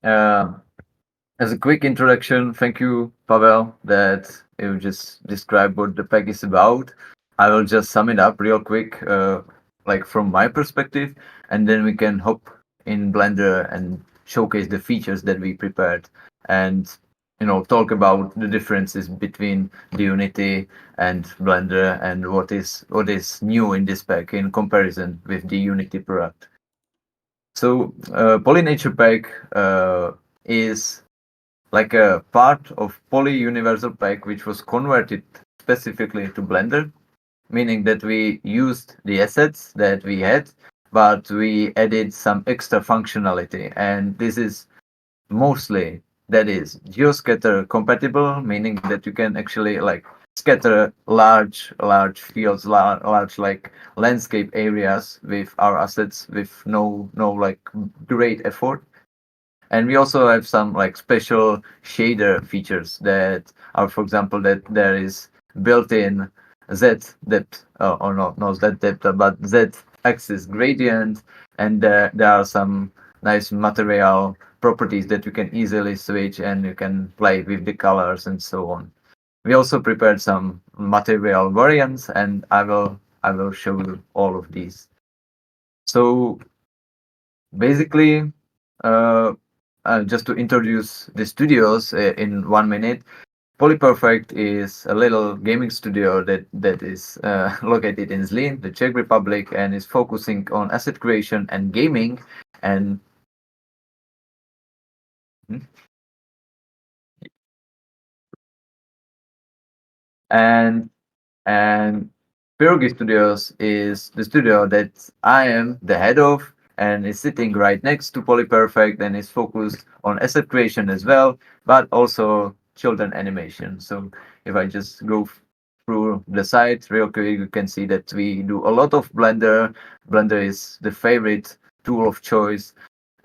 Uh, as a quick introduction, thank you, Pavel, that you just described what the pack is about. I will just sum it up real quick, like from my perspective, and then we can hop in Blender and showcase the features that we prepared, and talk about the differences between the Unity and Blender and what is new in this pack in comparison with the Unity product. So, PolyNature Pack is like a part of Poly Universal Pack, which was converted specifically to Blender, meaning that we used the assets that we had, but we added some extra functionality. And this is mostly that is Geo-Scatter compatible, meaning that you can actually like scatter large fields, large like landscape areas with our assets with no like great effort. And we also have some like special shader features that are, for example, that there is built-in z depth, or not z depth, but z axis gradient, and there are some nice material properties that you can easily switch, and you can play with the colors and so on. We also prepared some material variants, and I will show you all of these. So basically, uh, just to introduce the studios in 1 minute, PolyPerfect is a little gaming studio that is located in Zlín, the Czech Republic, and is focusing on asset creation and gaming. And hmm, and and Pierogi Studios is the studio that I am the head of, and is sitting right next to PolyPerfect, and is focused on asset creation as well, but also children animation. So if I just go through the site real quick, you can see that we do a lot of Blender. Blender is the favorite tool of choice,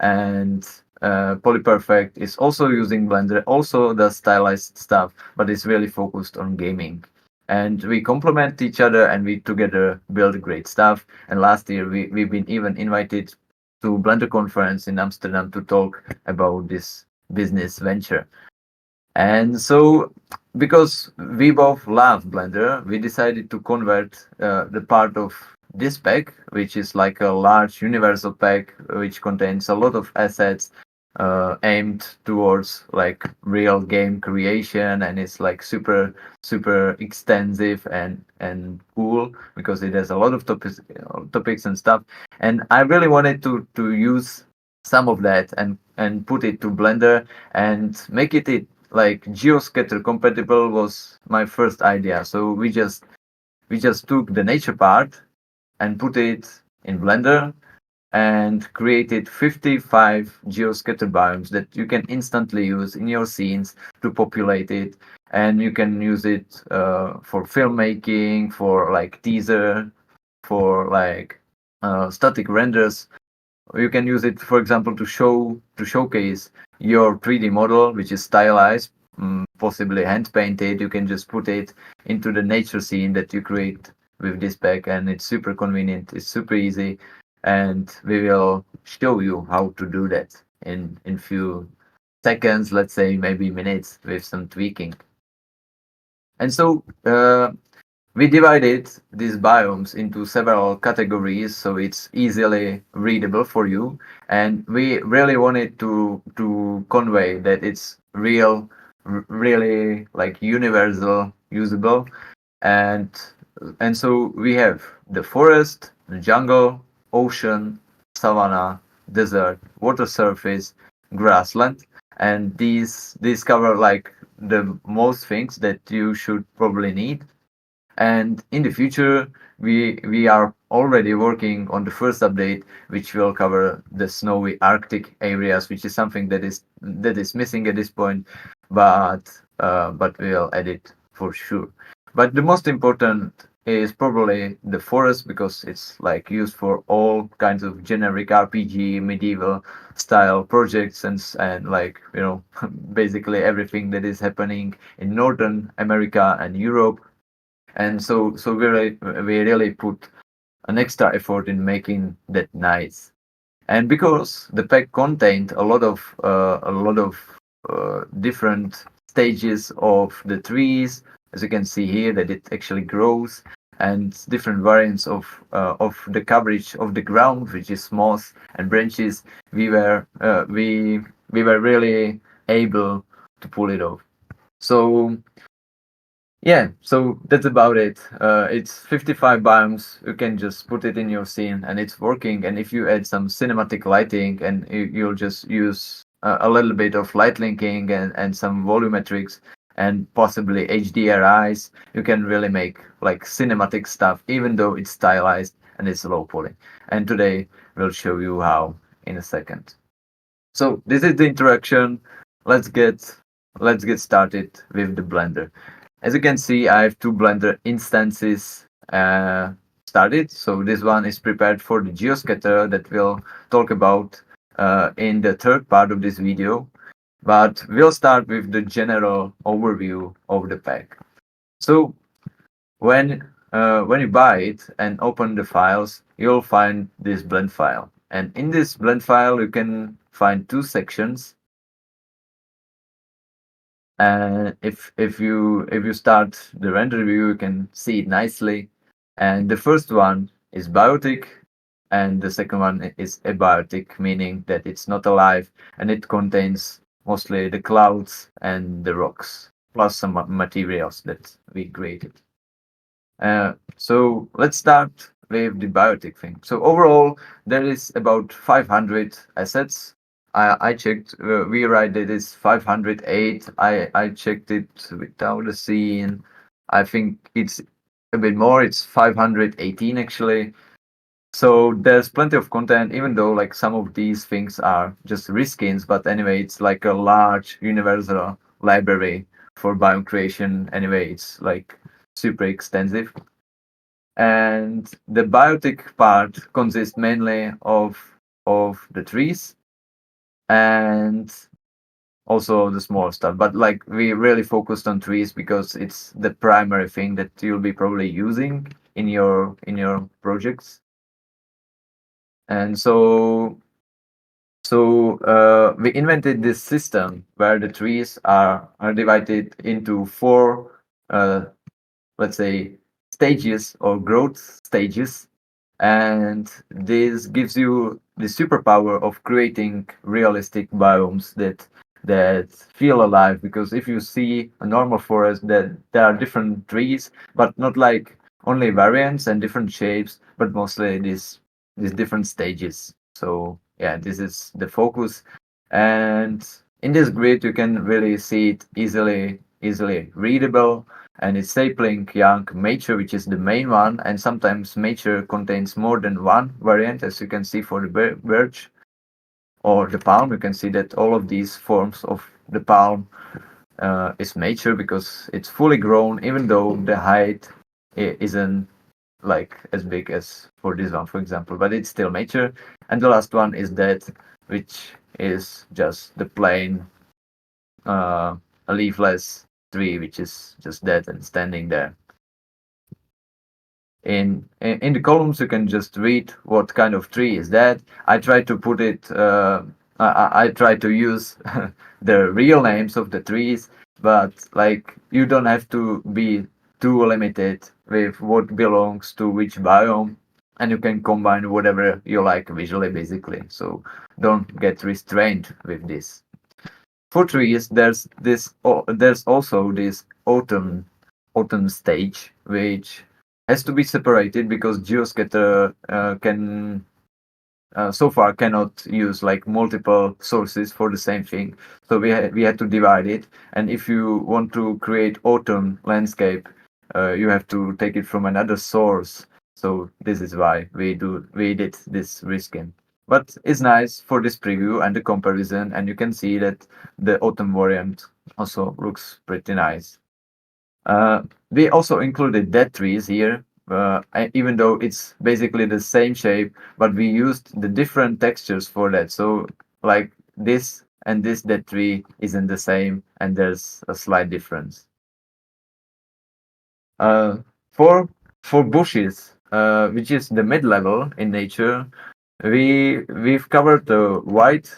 and PolyPerfect is also using Blender, also the stylized stuff, but it's really focused on gaming. And we complement each other, and we together build great stuff. And last year we've been even invited to Blender conference in Amsterdam to talk about this business venture. And so, because we both love Blender, we decided to convert the part of this pack, which is like a large universal pack, which contains a lot of assets aimed towards like real game creation, and it's like super extensive and cool because it has a lot of topics and stuff. And I really wanted to use some of that and put it to Blender and make it like Geo-Scatter compatible was my first idea. So we just took the nature part and put it in Blender and created 55 Geo-Scatter biomes that you can instantly use in your scenes to populate it. And you can use it for filmmaking, for like teaser, for like static renders. You can use it, for example, to showcase your 3D model, which is stylized, possibly hand painted. You can just put it into the nature scene that you create with this pack, and it's super convenient. It's super easy, and we will show you how to do that in few seconds, let's say maybe minutes, with some tweaking. And so we divided these biomes into several categories so it's easily readable for you. And we really wanted to convey that it's really like universal usable. And and so we have the forest, the jungle, ocean, savanna, desert, water surface, grassland, and these cover like the most things that you should probably need. And in the future, we are already working on the first update, which will cover the snowy Arctic areas, which is something that is missing at this point, but we'll add it for sure. But the most important is probably the forest because it's like used for all kinds of generic RPG medieval style projects and like basically everything that is happening in Northern America and Europe. And so we really put an extra effort in making that nice. And because the pack contained a lot of different stages of the trees, as you can see here, that it actually grows, and different variants of the coverage of the ground, which is moss and branches, we were we were really able to pull it off. So yeah, so that's about it. It's 55 biomes. You can just put it in your scene and it's working. And if you add some cinematic lighting and you'll just use a little bit of light linking and some volumetrics and possibly HDRIs, you can really make like cinematic stuff, even though it's stylized and it's low poly. And today we'll show you how in a second. So this is the introduction. Let's get let's get started with the Blender. As you can see, I have two Blender instances started. So this one is prepared for the Geo-Scatter that we'll talk about in the third part of this video. But we'll start with the general overview of the pack. So when you buy it and open the files, you'll find this blend file. And in this blend file, you can find two sections. And if you start the render view, you can see it nicely. And the first one is biotic, and the second one is abiotic, meaning that it's not alive, and it contains mostly the clouds and the rocks, plus some materials that we created. So let's start with the biotic thing. So overall, there is about 500 assets. I checked. We write that it's 508. I checked it without the scene. I think it's a bit more. It's 518 actually. So there's plenty of content, even though like some of these things are just reskins. But anyway, it's like a large universal library for biome creation. Anyway, it's like super extensive. And the biotic part consists mainly of the trees and also the small stuff. But like we really focused on trees because it's the primary thing that you'll be probably using in your projects. And we invented this system where the trees are divided into four let's say stages or growth stages, and this gives you the superpower of creating realistic biomes that feel alive. Because if you see a normal forest, that there are different trees, but not like only variants and different shapes, but mostly these different stages. So yeah, this is the focus, and in this grid you can really see it easily readable. And it's sapling, young, mature, which is the main one, and sometimes mature contains more than one variant, as you can see for the birch or the palm. You can see that all of these forms of the palm is mature because it's fully grown, even though the height isn't like as big as for this one, for example, but it's still mature. And the last one is that, which is just the plain leafless tree, which is just dead and standing there. In the columns, you can just read what kind of tree is that. I try to put it. I try to use the real names of the trees, but like you don't have to be too limited with what belongs to which biome, and you can combine whatever you like visually, basically. So don't get restrained with this. For trees, there's also this autumn stage, which has to be separated because Geo-Scatter can so far cannot use like multiple sources for the same thing. So we had to divide it. And if you want to create autumn landscape, you have to take it from another source. So this is why we did this reskin. But it's nice for this preview and the comparison, and you can see that the autumn variant also looks pretty nice. We also included dead trees here, even though it's basically the same shape, but we used the different textures for that. So like this and this dead tree isn't the same, and there's a slight difference. Uh, for bushes, which is the mid level in nature, We've covered the wide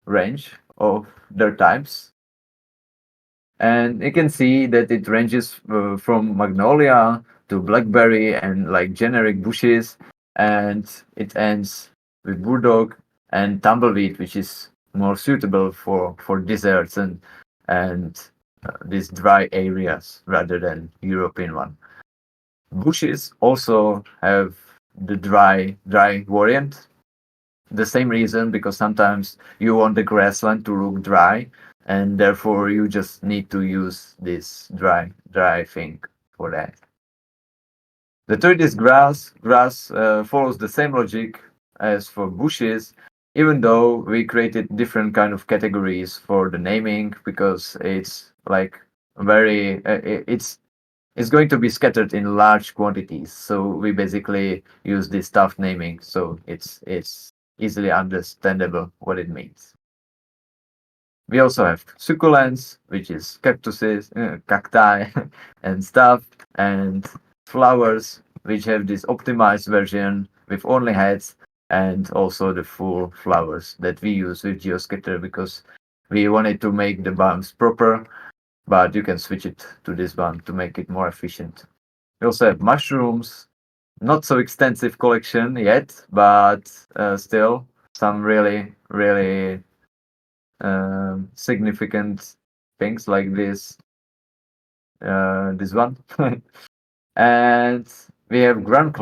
range of their types, and you can see that it ranges from magnolia to blackberry and like generic bushes, and it ends with burdock and tumbleweed, which is more suitable for deserts and these dry areas rather than European one. Bushes also have the dry variant. The same reason, because sometimes you want the grassland to look dry, and therefore you just need to use this dry thing for that. The third is grass. Grass follows the same logic as for bushes, even though we created different kind of categories for the naming, because it's like very it's going to be scattered in large quantities. So we basically use this stuff naming, so it's easily understandable what it means. We also have succulents, which is cactuses, cacti, and stuff, and flowers, which have this optimized version with only heads, and also the full flowers that we use with Geo-Scatter because we wanted to make the biomes proper, but you can switch it to this one to make it more efficient. We also have mushrooms, not so extensive collection yet, but still some really significant things like this one. And we have ground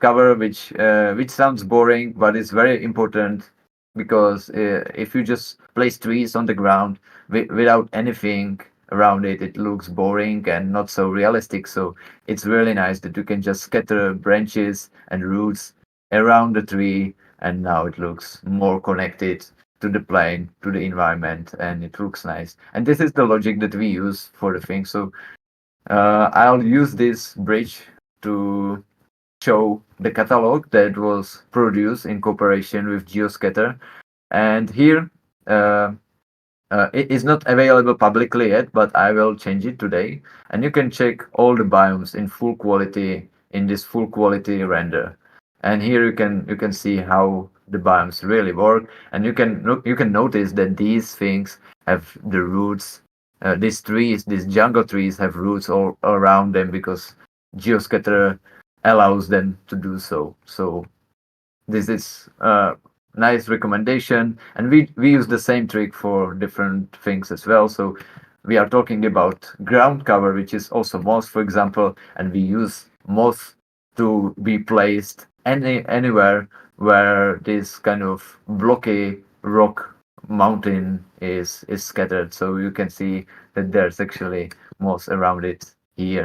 cover, which sounds boring, but it's very important because if you just place trees on the ground without anything around it, it looks boring and not so realistic. So it's really nice that you can just scatter branches and roots around the tree, and now it looks more connected to the plane, to the environment, and it looks nice. And this is the logic that we use for the thing. So I'll use this bridge to show the catalog that was produced in cooperation with Geo-Scatter. And here, uh, it is not available publicly yet, but I will change it today. And you can check all the biomes in full quality in this full quality render. And here you can see how the biomes really work, and you can notice that these things have the roots. These trees, these jungle trees, have roots all around them because Geoscatter allows them to do so. So this is a nice recommendation, and we use the same trick for different things as well. So we are talking about ground cover, which is also moss, for example, and we use moss to be placed anywhere where this kind of blocky rock mountain is scattered. So you can see that there's actually moss around it here,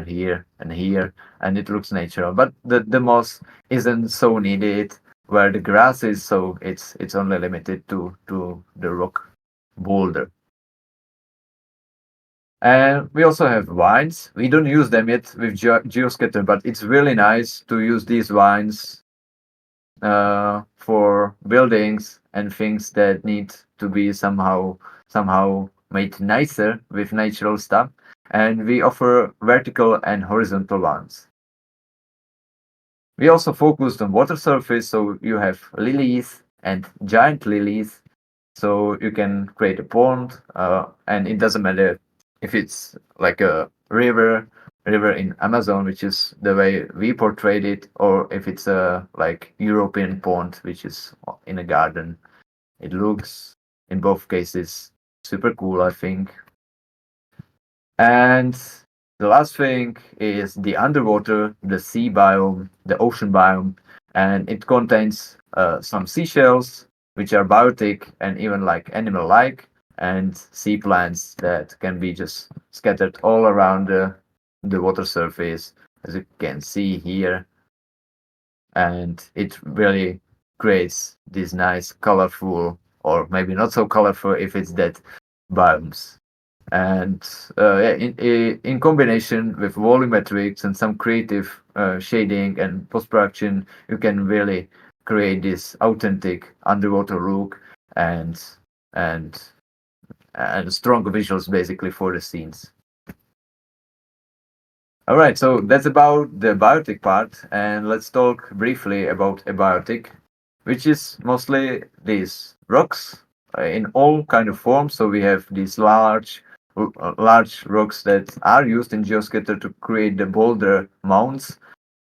and here, and it looks natural. But the moss isn't so needed where the grass is, so it's only limited to the rock boulder. And we also have vines. We don't use them yet with Geoscatter, but it's really nice to use these vines for buildings and things that need to be somehow made nicer with natural stuff. And we offer vertical and horizontal ones. We also focused on water surface, so you have lilies and giant lilies, so you can create a pond, and it doesn't matter if it's like a river in Amazon, which is the way we portrayed it, or if it's a like European pond, which is in a garden. It looks in both cases super cool, I think. And the last thing is the underwater, the sea biome, the ocean biome, and it contains some seashells, which are biotic and even like animal-like, and sea plants that can be just scattered all around the water surface, as you can see here. And it really creates these nice, colorful, or maybe not so colorful if it's that, biomes. And yeah, in combination with volumetrics and some creative shading and post-production, you can really create this authentic underwater look and and and strong visuals basically for the scenes. All right, so that's about the biotic part, and let's talk briefly about abiotic. which is mostly these rocks in all kind of forms. So we have these large rocks that are used in Geoscatter to create the boulder mounds,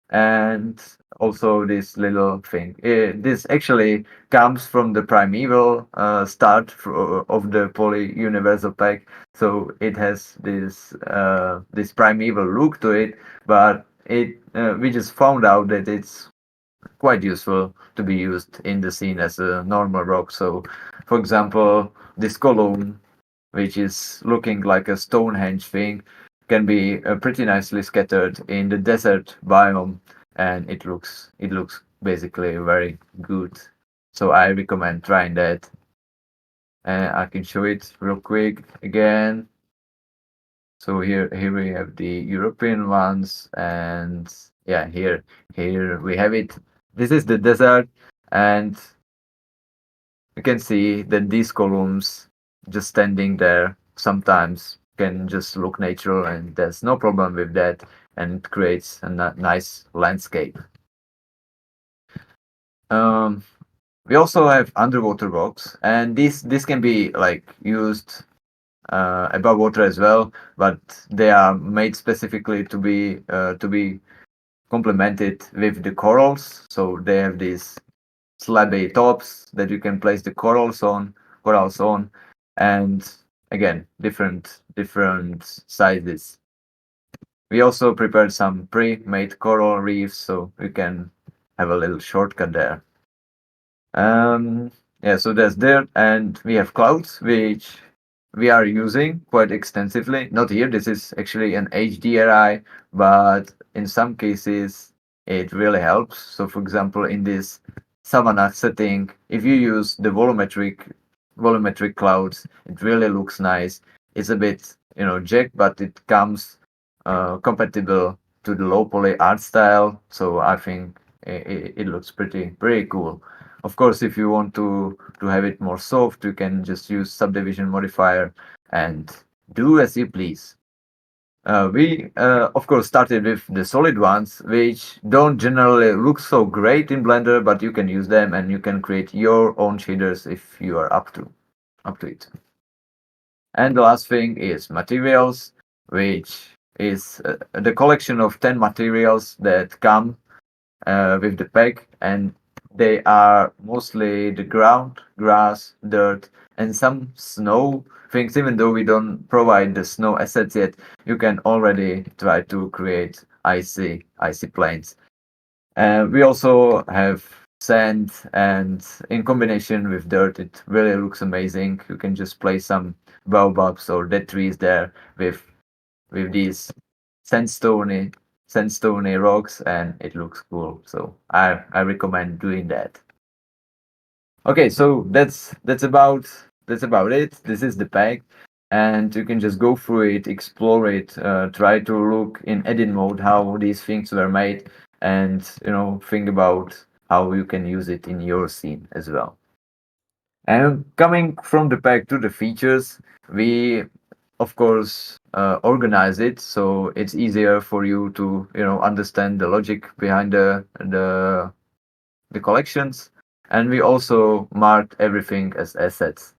and also this little thing. This actually comes from the primeval of the Poly Universal Pack, so it has this primeval look to it. But we just found out that it's quite useful to be used in the scene as a normal rock. So, for example, this column, which is looking like a Stonehenge thing, can be pretty nicely scattered in the desert biome, and it looks basically very good. So I recommend trying that. I can show it real quick again. So here we have the European ones, and yeah, here we have it. This is the desert, and you can see that these columns just standing there sometimes can just look natural, and there's no problem with that, and it creates a nice landscape. Um, we also have underwater rocks, and this can be like used above water as well, but they are made specifically to be complemented with the corals. So they have these slabby tops that you can place the corals on, and again, different sizes. We also prepared some pre-made coral reefs, so we can have a little shortcut there. Um, yeah, so there's dirt, and we have clouds, which we are using quite extensively. Not here, this is actually an HDRI, but in some cases it really helps. So, for example, in this savanna setting, if you use the volumetric clouds, it really looks nice. It's a bit, jagged, but it comes compatible to the low poly art style. So I think it looks pretty cool. Of course, if you want to have it more soft, you can just use subdivision modifier and do as you please. We of course started with the solid ones, which don't generally look so great in Blender, but you can use them and you can create your own shaders if you are up to it. And the last thing is materials, which is the collection of 10 materials that come with the pack, and they are mostly the ground, grass, dirt, and some snow things. Even though we don't provide the snow assets yet, you can already try to create icy plains. We also have sand, and in combination with dirt, it really looks amazing. You can just place some baobabs or dead trees there with these sandstone sandstone rocks, and it looks cool. So I recommend doing that. Okay, so that's about it. This is the pack, and you can just go through it, explore it, try to look in edit mode how these things were made, and think about how you can use it in your scene as well. And coming from the pack to the features, we of course organize it so it's easier for you to understand the logic behind the collections. And we also marked everything as assets.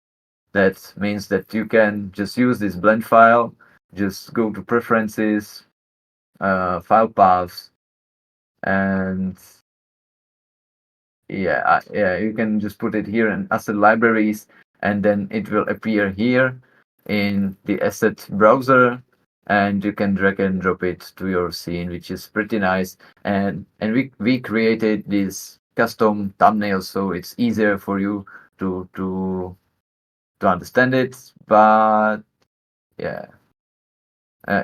That means that you can just use this blend file, just go to preferences, file paths, and yeah, you can just put it here in asset libraries, and then it will appear here in the asset browser, and you can drag and drop it to your scene, which is pretty nice. And we created this custom thumbnail, so it's easier for you to understand it. But yeah,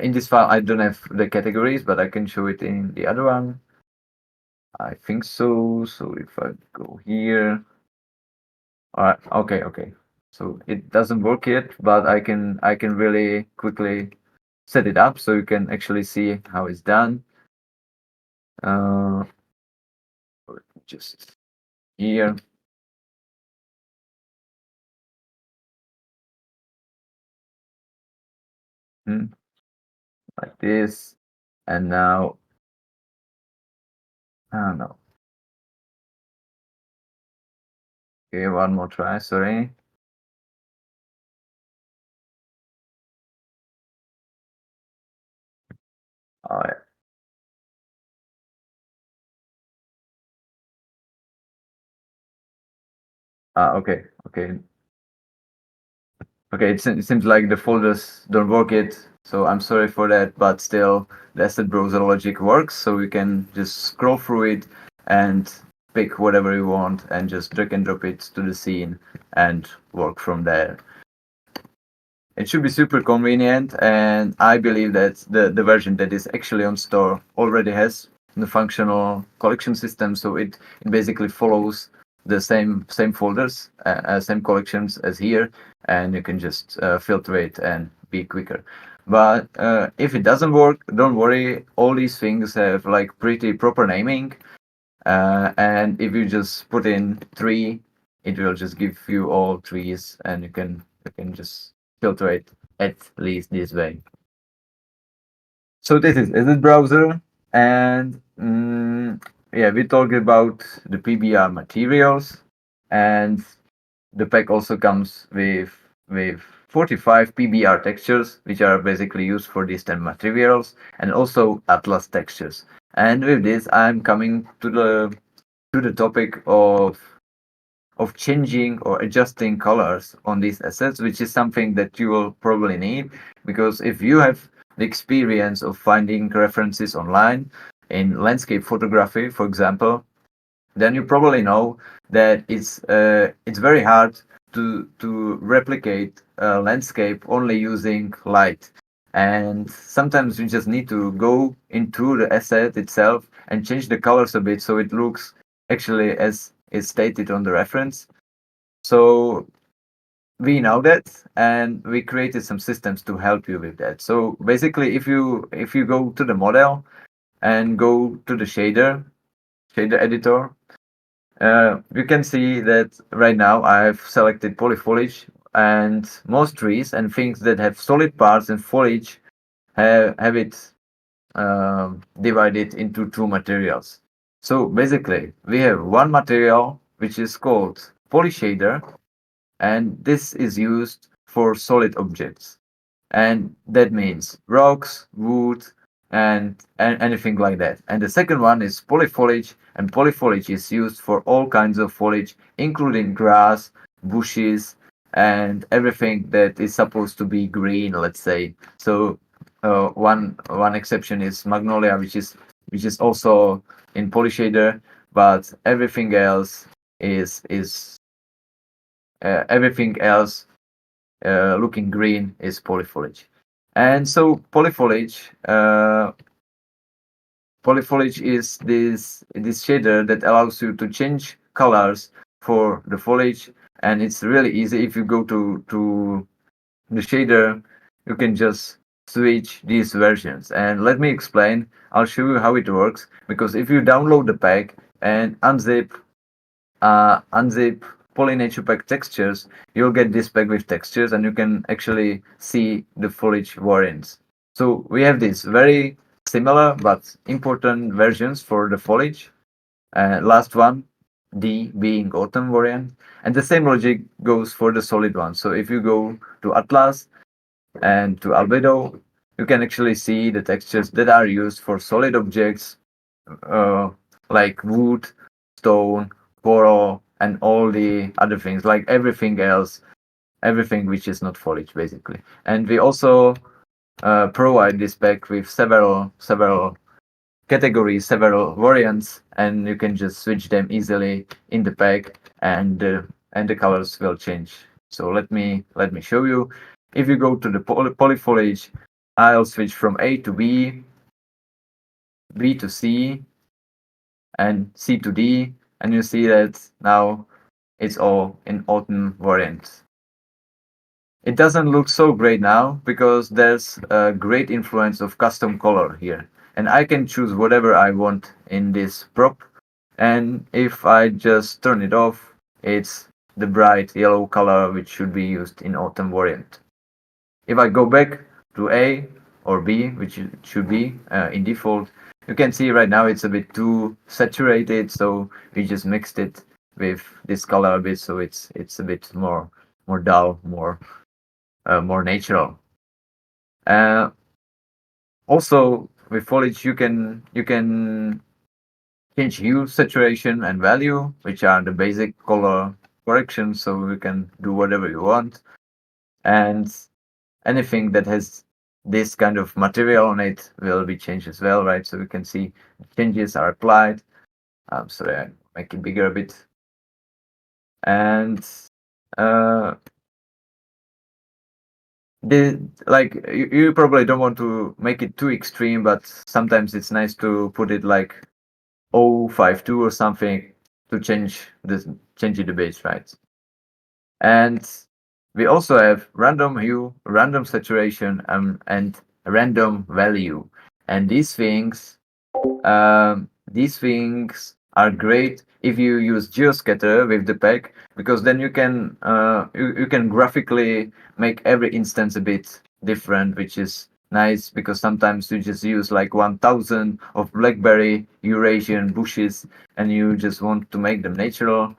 in this file I don't have the categories, but I can show it in the other one. I think so. So if I go here. All right. Okay. So it doesn't work yet, but I can really quickly set it up so you can actually see how it's done. Uh, just here, hmm, like this, and now I don't know. Okay, one more try, sorry. Oh, yeah. Okay, okay. Okay, it seems like the folders don't work yet, so I'm sorry for that, but still, the asset browser logic works, so we can just scroll through it and pick whatever you want and just drag and drop it to the scene and work from there. It should be super convenient, and I believe that the version that is actually on store already has the functional collection system, so it basically follows the same folders, same collections as here, and you can just filter it and be quicker. But if it doesn't work, don't worry. All these things have like pretty proper naming, and if you just put in tree, it will just give you all trees, and you can just filter it at least this way. So this is Edit Browser, and yeah, we talked about the PBR materials, and the pack also comes with 45 PBR textures, which are basically used for these 10 materials, and also Atlas textures. And with this, I'm coming to the topic of changing or adjusting colors on these assets, which is something that you will probably need, because if you have the experience of finding references online in landscape photography, for example, then you probably know that it's very hard to replicate a landscape only using light. And sometimes you just need to go into the asset itself and change the colors a bit so it looks actually as is stated on the reference. So we know that, and we created some systems to help you with that. So basically, if you go to the model and go to the shader editor, you can see that right now I've selected polyfoliage, and most trees and things that have solid parts and foliage have it divided into two materials. So basically, we have one material which is called PolyShader, and this is used for solid objects, and that means rocks, wood, and anything like that. And the second one is polyfoliage, and polyfoliage is used for all kinds of foliage, including grass, bushes, and everything that is supposed to be green, let's say. So one exception is magnolia, which is also in polyshader, but everything else looking green is polyfoliage. And so polyfoliage is this shader that allows you to change colors for the foliage, and it's really easy. If you go to the shader, you can just switch these versions. And let me explain. I'll show you how it works, because if you download the pack and unzip PolyNature Pack textures, you'll get this pack with textures, and you can actually see the foliage variants. So we have these very similar but important versions for the foliage. Last one, D being autumn variant, and the same logic goes for the solid one. So if you go to Atlas and to Albedo, you can actually see the textures that are used for solid objects, uh, like wood, stone, coral, and all the other things, like everything else, everything which is not foliage, basically. And we also provide this pack with several categories, several variants, and you can just switch them easily in the pack, and the colors will change. So let me show you. If you go to the polyfoliage, I'll switch from A to B, B to C, and C to D, and you see that now it's all in autumn variant. It doesn't look so great now because there's a great influence of custom color here, and I can choose whatever I want in this prop, and if I just turn it off, it's the bright yellow color which should be used in autumn variant. If I go back to A or B, which it should be in default, you can see right now it's a bit too saturated, so we just mixed it with this color a bit, so it's a bit more dull, more natural. Also with foliage you can change hue, saturation, and value, which are the basic color corrections, so you can do whatever you want. And anything that has this kind of material on it will be changed as well, right? So you can see changes are applied. Sorry, I make it bigger a bit. And uh, you probably don't want to make it too extreme, but sometimes it's nice to put it like 052 or something to change it a bit, right? And we also have random hue, random saturation, and random value. And these things are great if you use Geo-Scatter with the pack, because then you can graphically make every instance a bit different, which is nice because sometimes you just use like 1000 of blackberry Eurasian bushes and you just want to make them natural.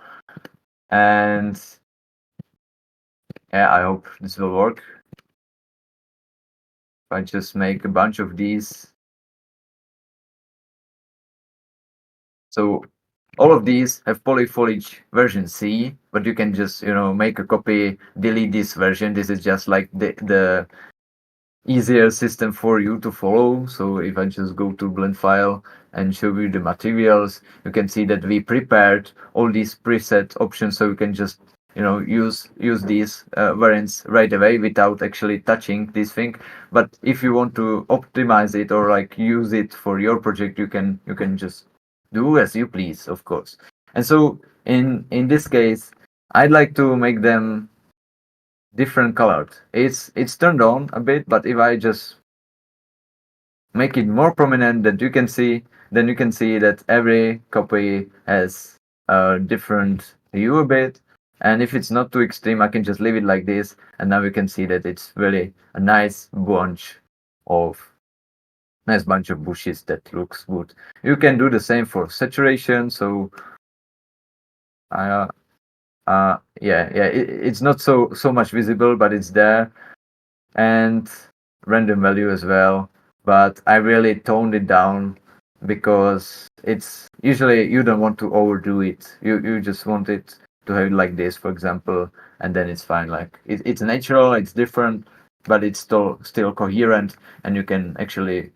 And yeah, I hope this will work. If I just make a bunch of these. So all of these have PolyFoliage version C, but you can just, make a copy, delete this version. This is just like the easier system for you to follow. So if I just go to blend file and show you the materials, you can see that we prepared all these preset options, so you can just use these variants right away without actually touching this thing. But if you want to optimize it or like use it for your project, you can just do as you please, of course. And so in this case, I'd like to make them different colored. It's turned on a bit, but if I just make it more prominent that you can see, then you can see that every copy has a different hue a bit. And if it's not too extreme, I can just leave it like this, and now you can see that it's really a of nice bunch of bushes that looks good. You can do the same for saturation. So it's not so much visible, but it's there. And random value as well, but I really toned it down because it's usually you don't want to overdo it. You just want it to have it like this, for example, and then it's fine. Like it's natural, it's different, but it's still coherent, and you can actually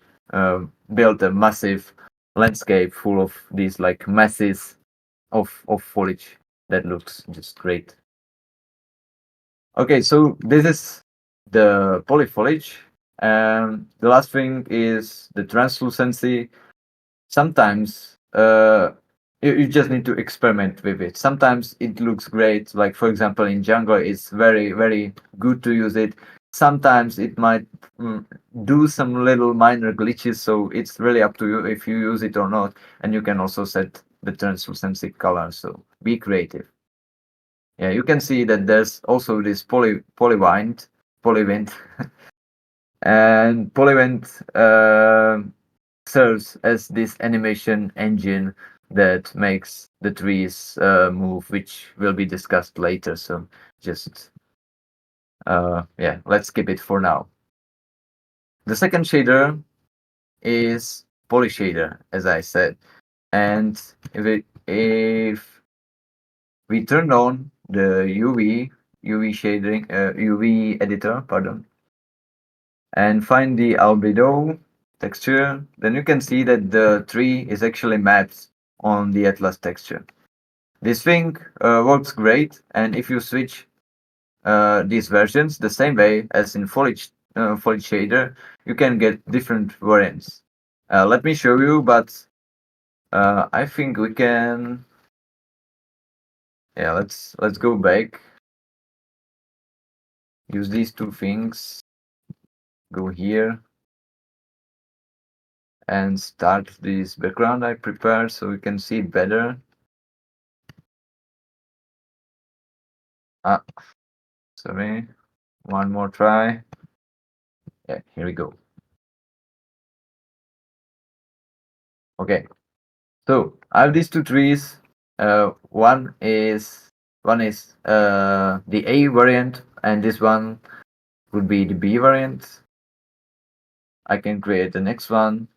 build a massive landscape full of these like masses of foliage that looks just great. Okay, so this is the polyfoliage. The last thing is the translucency. Sometimes you just need to experiment with it. Sometimes it looks great. Like for example, in Django, it's very, very good to use it. Sometimes it might do some little minor glitches, so it's really up to you if you use it or not. And you can also set the translucency color, so be creative. Yeah, you can see that there's also this polywind, and polywind serves as this animation engine that makes the trees move, which will be discussed later. So just let's skip it for now. The second shader is PolyShader, as I said, and if we turn on the UV editor, pardon, and find the albedo texture, then you can see that the tree is actually mapped on the Atlas texture. This thing works great, and if you switch these versions the same way as in foliage shader, you can get different variants. Let me show you, but I think we can. Yeah, let's go back. Use these two things. Go here and start this background I prepared so we can see it better. Sorry, one more try. Yeah, here we go. Okay, so I have these two trees. One is the A variant, and this one would be the B variant. I can create the next one,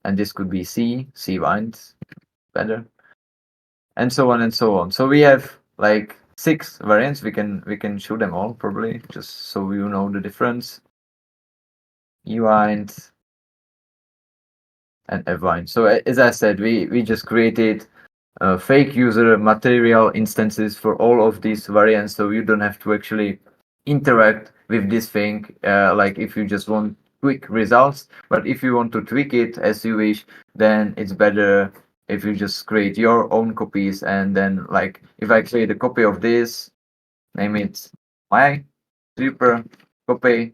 and this could be C variant, better, and so on and so on. So we have like 6 variants. We can show them all probably, just so you know the difference. E variant and F variant. So as I said, we just created fake user material instances for all of these variants, so you don't have to actually interact with this thing, like if you just want quick results. But if you want to tweak it as you wish, then it's better if you just create your own copies. And then, like, if I create a copy of this, name it my super copy,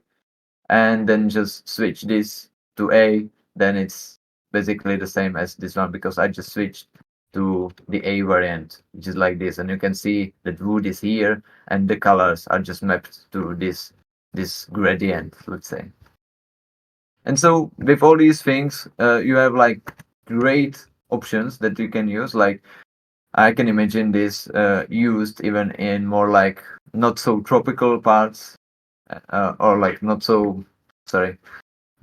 and then just switch this to A, then it's basically the same as this one, because I just switched to the A variant, which is like this. And you can see that wood is here, and the colors are just mapped to this gradient, let's say. And so with all these things, you have like great options that you can use. Like, I can imagine this used even in more like not so tropical parts, or like sorry,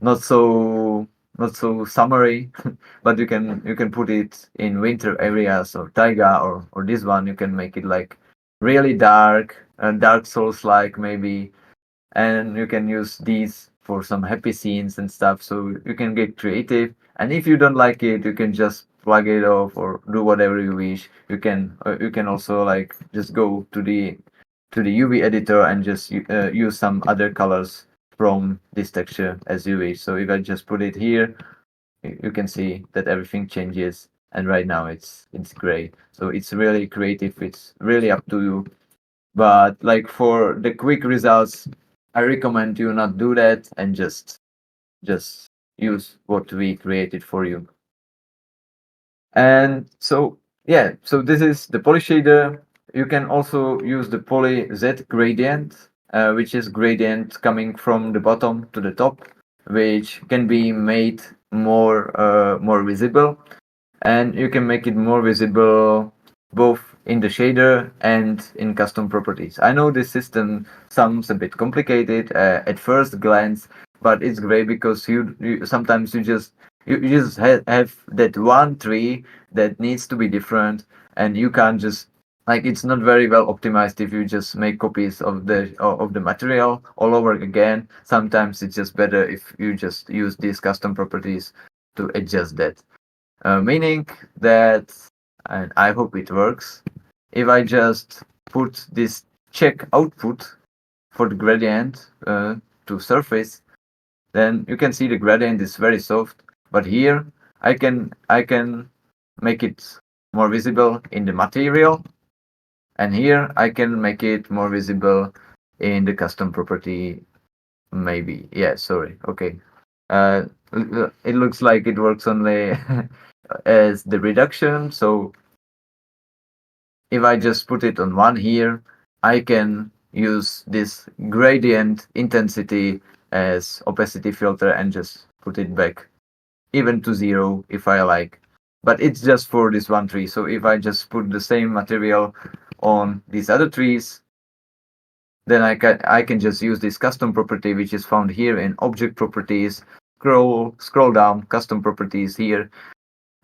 not so not so summery, but you can put it in winter areas, or taiga, or this one you can make it like really dark, Dark Souls like maybe, and you can use these for some happy scenes and stuff. So you can get creative, and if you don't like it, you can just plug it off or do whatever you wish. You can also like just go to the UV editor and just use some other colors from this texture as you wish. So if I just put it here, you can see that everything changes, and right now it's gray. So it's really creative. It's really up to you. But like for the quick results, I recommend you not do that and just use what we created for you. And so yeah, so this is the PolyShader. You can also use the Poly Z gradient, which is gradient coming from the bottom to the top, which can be made more visible, and you can make it more visible both in the shader and in custom properties. I know this system sounds a bit complicated at first glance, but it's great because you sometimes you just have that one tree that needs to be different, and you can't just, like, it's not very well optimized if you just make copies of the material all over again. Sometimes it's just better if you just use these custom properties to adjust that. Meaning that, and I hope it works, if I just put this check output for the gradient to surface, then you can see the gradient is very soft. But here I can make it more visible in the material, and here I can make it more visible in the custom property. Maybe, yeah, sorry, okay. It looks like it works only as the reduction. So if I just put it on 1 here, I can use this gradient intensity as opacity filter and just put it back even to 0 if I like. But it's just for this one tree. So if I just put the same material on these other trees, then I can just use this custom property, which is found here in object properties. Scroll down, custom properties here,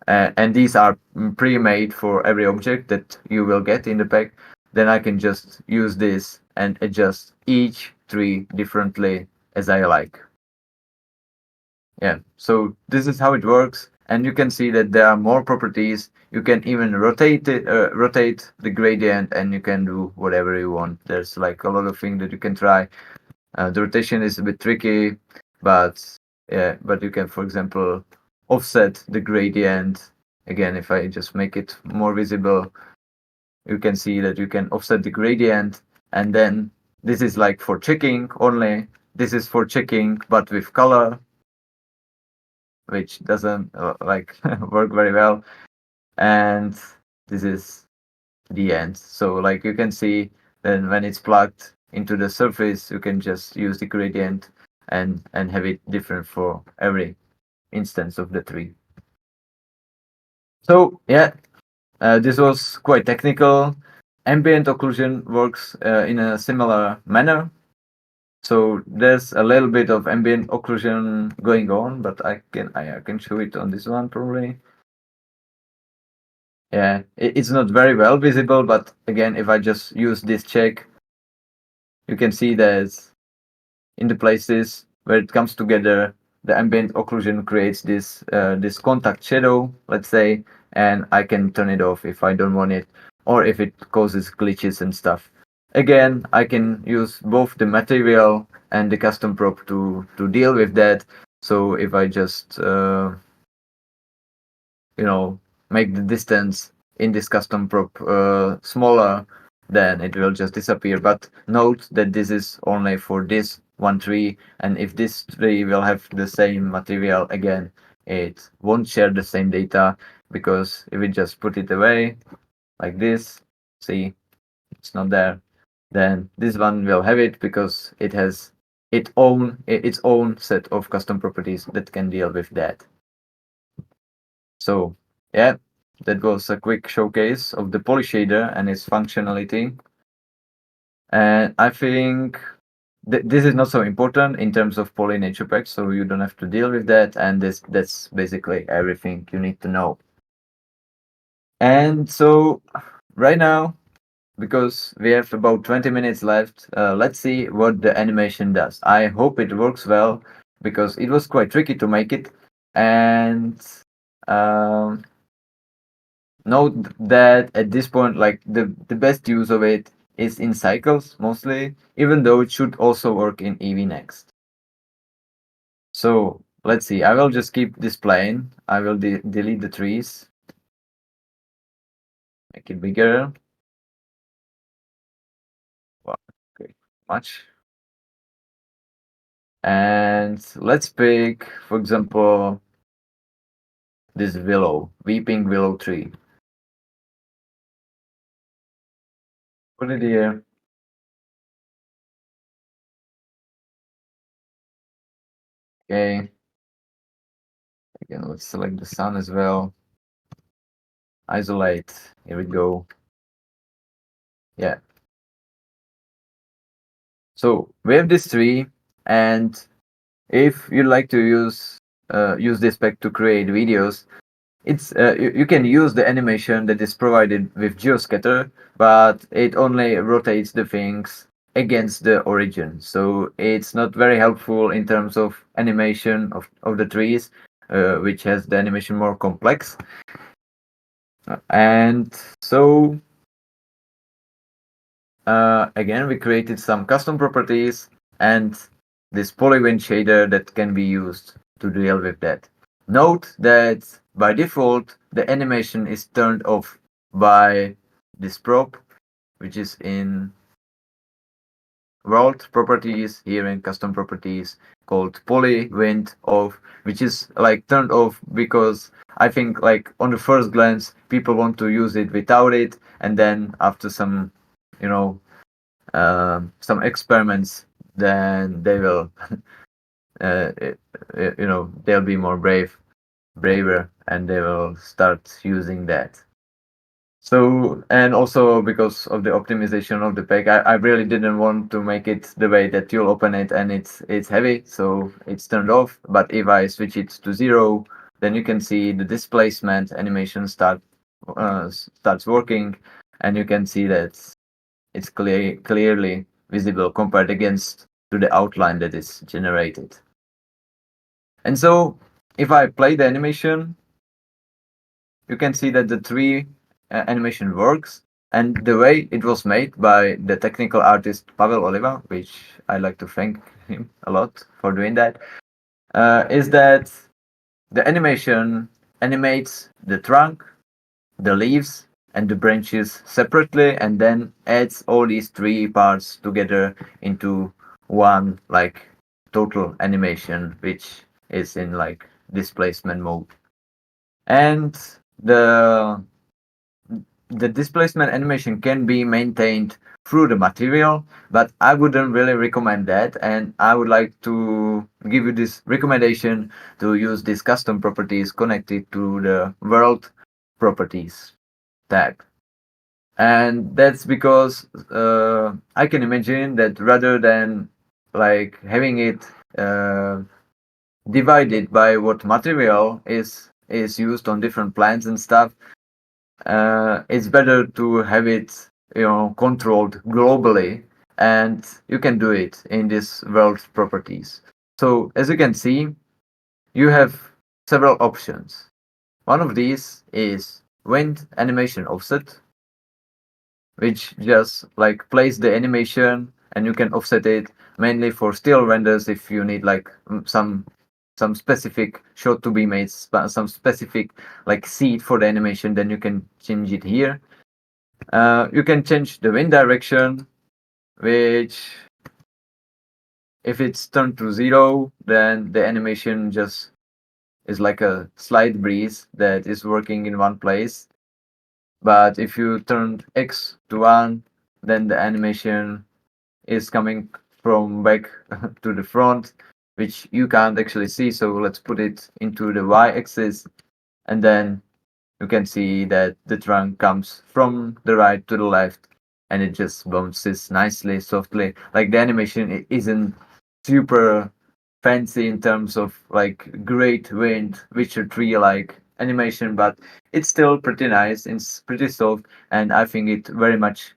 and these are pre-made for every object that you will get in the pack. Then I can just use this and adjust each tree differently as I like. Yeah, so this is how it works, and you can see that there are more properties. You can even rotate the gradient, and you can do whatever you want. There's like a lot of things that you can try. The rotation is a bit tricky, but yeah, but you can, for example, offset the gradient. Again, if I just make it more visible, you can see that you can offset the gradient, and then this is like for checking only. This is for checking, but with color, which doesn't like work very well. And this is the end. So like you can see, then when it's plugged into the surface, you can just use the gradient and have it different for every instance of the tree. So yeah, This was quite technical. Ambient occlusion works in a similar manner. So there's a little bit of ambient occlusion going on, but I can show it on this one probably. Yeah, it's not very well visible, but again, if I just use this check, you can see that in the places where it comes together, the ambient occlusion creates this contact shadow, let's say, and I can turn it off if I don't want it, or if it causes glitches and stuff. Again, I can use both the material and the custom prop to deal with that. So if I just make the distance in this custom prop smaller, then it will just disappear. But note that this is only for this one tree, and if this tree will have the same material again, it won't share the same data, because if we just put it away like this, see, it's not there, then this one will have it because it has its own set of custom properties that can deal with that. So yeah, that was a quick showcase of the PolyShader and its functionality. And I think this is not so important in terms of Poly Nature Pack, so you don't have to deal with that. And that's basically everything you need to know. And so right now, because we have about 20 minutes left, let's see what the animation does. I hope it works well, because it was quite tricky to make it. And um, note that at this point, like the best use of it is in cycles mostly, even though it should also work in EV next. So let's see, I will just keep displaying. I will delete the trees, make it bigger. Wow, okay, much. And let's pick, for example, this weeping willow tree. Put it here. Okay. Again, let's select the sun as well. Isolate. Here we go. Yeah. So we have this tree, and if you like to use this pack to create videos, it's you can use the animation that is provided with Geo-Scatter, but it only rotates the things against the origin. So it's not very helpful in terms of animation of the trees, which has the animation more complex. And so again, we created some custom properties and this polygon shader that can be used to deal with that. Note that by default, the animation is turned off by this prop, which is in world properties, here in custom properties, called poly wind off, which is like turned off because I think like on the first glance people want to use it without it, and then after some you know some experiments, then they will uh, they'll be more braver, and they will start using that. So, and also because of the optimization of the pack, I really didn't want to make it the way that you'll open it and it's heavy, so it's turned off. But if I switch it to 0, then you can see the displacement animation starts working, and you can see that it's clearly visible compared against to the outline that is generated. And so if I play the animation, you can see that the tree animation works, and the way it was made by the technical artist Pavel Oliva, which I like to thank him a lot for doing that, is that the animation animates the trunk, the leaves, and the branches separately, and then adds all these three parts together into one like total animation, which is in like displacement mode. And the the displacement animation can be maintained through the material, but I wouldn't really recommend that, and I would like to give you this recommendation to use these custom properties connected to the world properties. tag. And that's because I can imagine that rather than like having it uh, divided by what material is used on different plants and stuff, it's better to have it, controlled globally, and you can do it in this world properties. So as you can see, you have several options. One of these is wind animation offset, which just like plays the animation, and you can offset it mainly for still renders if you need like some specific shot to be made, some specific like seed for the animation, then you can change it here. You can change the wind direction, which if it's turned to 0, then the animation just is like a slight breeze that is working in one place. But if you turn X to 1, then the animation is coming from back to the front, which you can't actually see. So let's put it into the Y axis, and then you can see that the trunk comes from the right to the left, and it just bounces nicely, softly. Like the animation isn't super fancy in terms of like great wind, Witcher 3 like animation, but it's still pretty nice. It's pretty soft, and I think it very much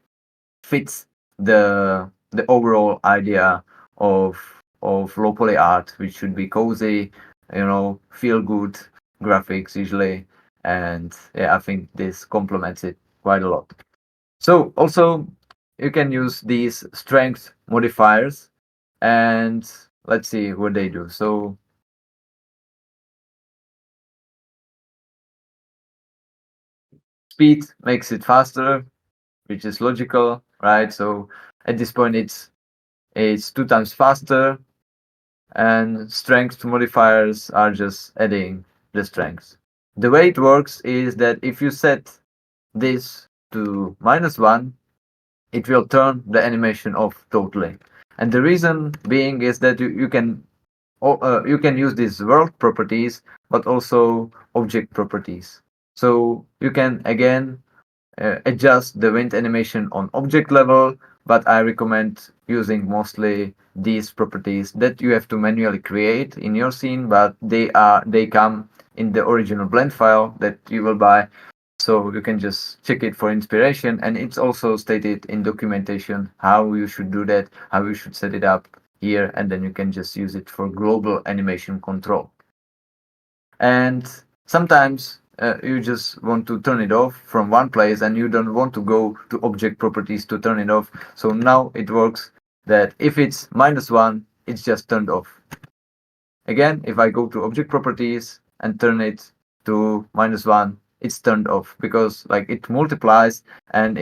fits the overall idea of low poly art, which should be cozy, feel good graphics usually, and yeah, I think this complements it quite a lot. So also you can use these strength modifiers, and let's see what they do. So speed makes it faster, which is logical, right? So at this point it's 2 times faster, and strength modifiers are just adding the strength. The way it works is that if you set this to -1, it will turn the animation off totally. And the reason being is that you can use these world properties, but also object properties. So you can again adjust the wind animation on object level, but I recommend using mostly these properties that you have to manually create in your scene, but they come in the original blend file that you will buy. So you can just check it for inspiration, and it's also stated in documentation how you should do that, how you should set it up here, and then you can just use it for global animation control. And sometimes you just want to turn it off from one place, and you don't want to go to object properties to turn it off. So now it works that if it's -1, it's just turned off. Again, if I go to object properties and turn it to -1, it's turned off, because like it multiplies, and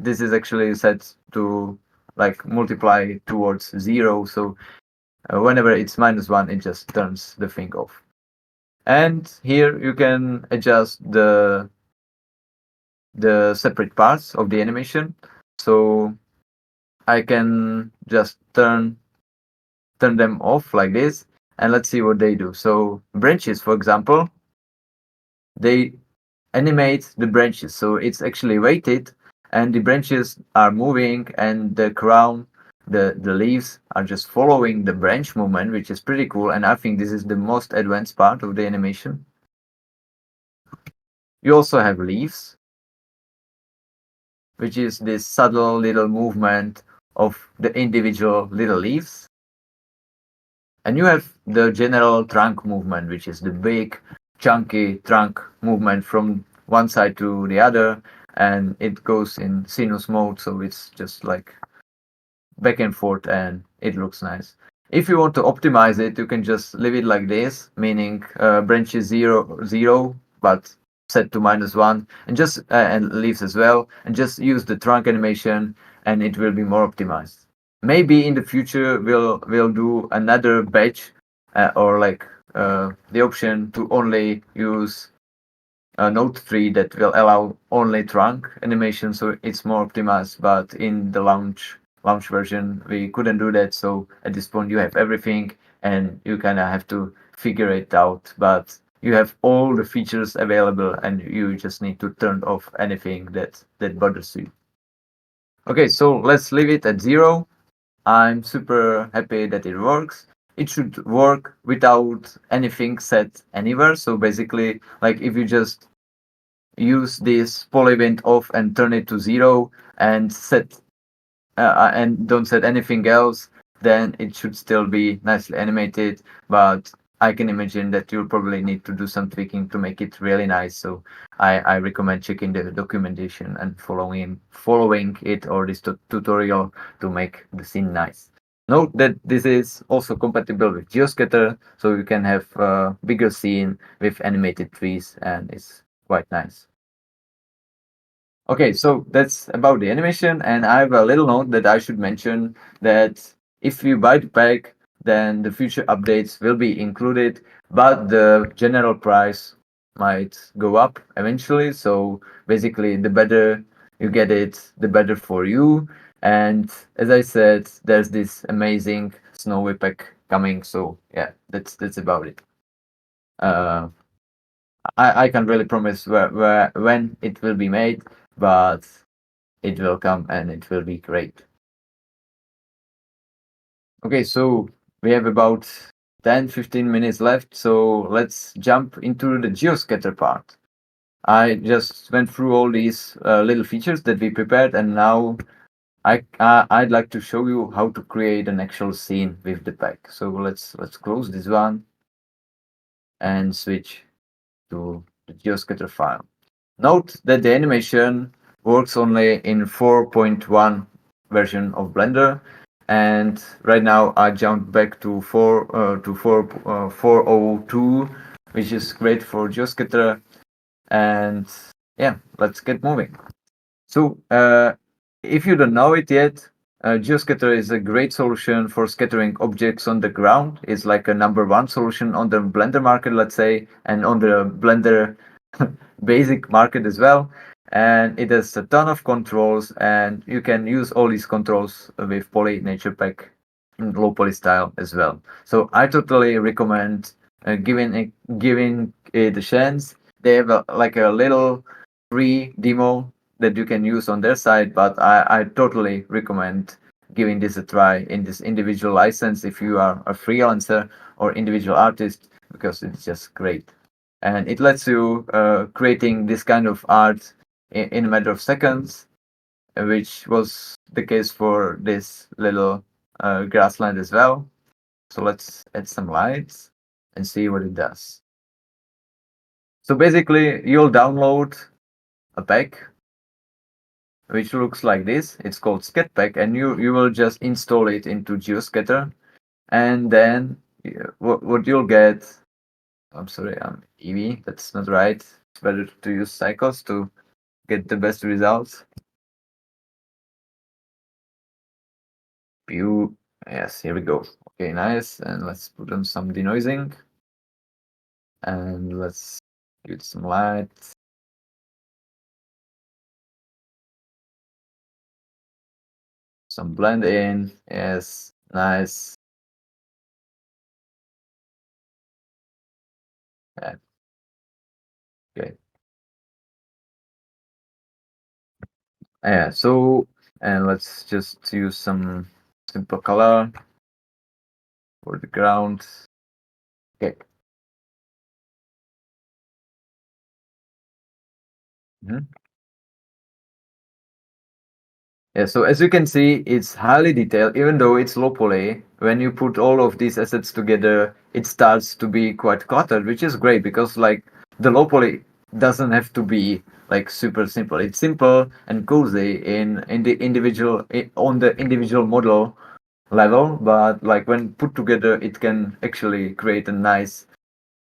this is actually set to like multiply towards 0. So whenever it's -1, it just turns the thing off. And here you can adjust the separate parts of the animation. So I can just turn them off like this, and let's see what they do. So branches, for example, they animate the branches, so it's actually weighted, and the branches are moving, and the crown, the leaves are just following the branch movement, which is pretty cool, and I think this is the most advanced part of the animation. You also have leaves, which is this subtle little movement of the individual little leaves. And you have the general trunk movement, which is the big, chunky trunk movement from one side to the other, and it goes in sinus mode, so it's just like back and forth, and it looks nice. If you want to optimize it, you can just leave it like this, meaning branches 0, but set to -1, and just and leaves as well, and just use the trunk animation, and it will be more optimized. Maybe in the future we'll do another batch, or like the option to only use Node 3 that will allow only trunk animation, so it's more optimized. But in the launch version, we couldn't do that. So at this point, you have everything, and you kind of have to figure it out. But you have all the features available, and you just need to turn off anything that bothers you. Okay, so let's leave it at 0. I'm super happy that it works. It should work without anything set anywhere. So basically, like if you just use this polywind off and turn it to 0 and set and don't set anything else, then it should still be nicely animated. But I can imagine that you'll probably need to do some tweaking to make it really nice. So I recommend checking the documentation and following it or this tutorial to make the scene nice. Note that this is also compatible with Geo-Scatter, so you can have a bigger scene with animated trees, and it's quite nice. Okay, so that's about the animation, and I have a little note that I should mention that if you buy the pack, then the future updates will be included, but the general price might go up eventually. So basically, the better you get it, the better for you. And as I said, there's this amazing snowy pack coming. So yeah, that's about it. Uh, I can't really promise where when it will be made, but it will come and it will be great. Okay, so we have about 10-15 minutes left, so let's jump into the Geo-Scatter part. I just went through all these little features that we prepared, and now I'd like to show you how to create an actual scene with the pack. So let's close this one and switch to the Geo-Scatter file. Note that the animation works only in 4.1 version of Blender, and right now I jumped back to 402, which is great for Geo-Scatter. And yeah, let's get moving. So if you don't know it yet, Geo-Scatter is a great solution for scattering objects on the ground. It's like a number one solution on the Blender market, let's say, and on the Blender basic market as well. And it has a ton of controls, and you can use all these controls with Poly Nature Pack in low poly style as well. So I totally recommend giving it a chance. They have like a little free demo that you can use on their side, but I totally recommend giving this a try in this individual license if you are a freelancer or individual artist, because it's just great. And it lets you creating this kind of art in a matter of seconds, which was the case for this little grassland as well. So let's add some lights and see what it does. So basically, you'll download a pack which looks like this. It's called Scat Pack, and you will just install it into Geo-Scatter, and then what you'll get. I'm sorry, I'm Eevee. That's not right. It's better to use cycles to get the best results. View. Yes, here we go. Okay, nice. And let's put on some denoising. And let's give it some light. Some blend in. Yes, nice. Yeah. Okay. Yeah, so, and let's just use some simple color for the ground. Okay. Mhm. Yeah, so as you can see, it's highly detailed, even though it's low poly. When you put all of these assets together, it starts to be quite cluttered, which is great because like the low poly doesn't have to be like super simple. It's simple and cozy in the individual on the individual model level, but like when put together, it can actually create a nice,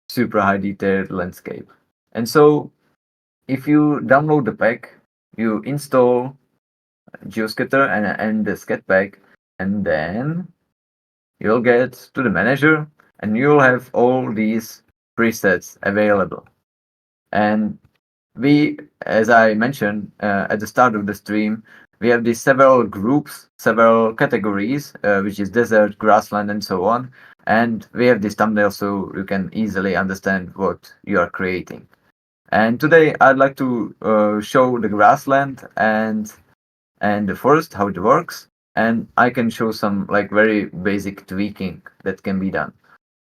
super high detailed landscape. And so if you download the pack, you install Geo-Scatter and the Scat Pack, and then you'll get to the manager and you'll have all these presets available. And we, as I mentioned at the start of the stream, we have these several groups, several categories, which is desert, grassland, and so on. And we have this thumbnail so you can easily understand what you are creating. And today I'd like to show the grassland and the forest, how it works, and I can show some like very basic tweaking that can be done.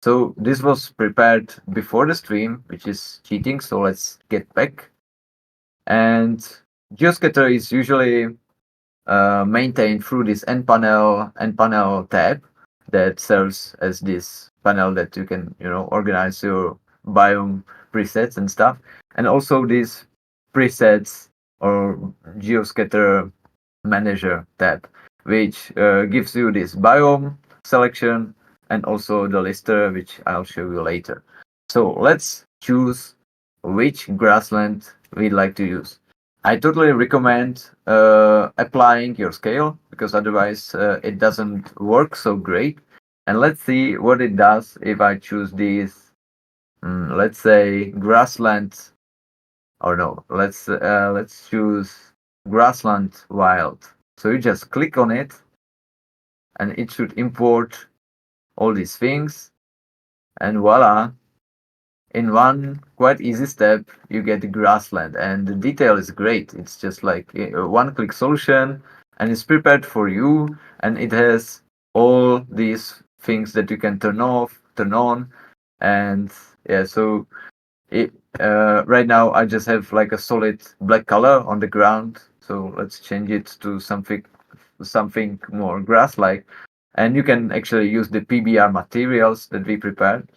So this was prepared before the stream, which is cheating. So let's get back. And Geo-Scatter is usually maintained through this end panel tab that serves as this panel that you can organize your biome presets and stuff, and also these presets or Geo-Scatter manager tab, which gives you this biome selection and also the lister, which I'll show you later. So let's choose which grassland we'd like to use. I totally recommend applying your scale because otherwise it doesn't work so great. And let's see what it does if I choose these, let's say grassland, or no, let's choose grassland wild. So you just click on it, and it should import all these things, and voila! In one quite easy step, you get the grassland, and the detail is great. It's just like a one-click solution, and it's prepared for you, and it has all these things that you can turn off, turn on, and yeah. So it right now I just have like a solid black color on the ground. So let's change it to something more grass-like, and you can actually use the PBR materials that we prepared.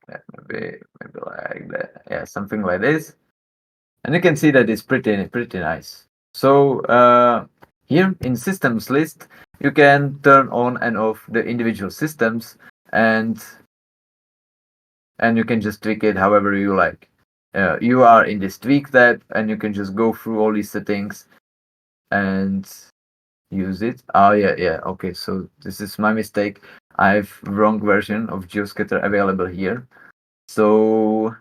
Yeah, maybe like that. Yeah, something like this. And you can see that it's pretty nice. So here in systems list, you can turn on and off the individual systems, and you can just tweak it however you like. You are in this tweak tab, and you can just go through all these settings and use it. Oh yeah. Okay, so this is my mistake. I have wrong version of Geo-Scatter available here. So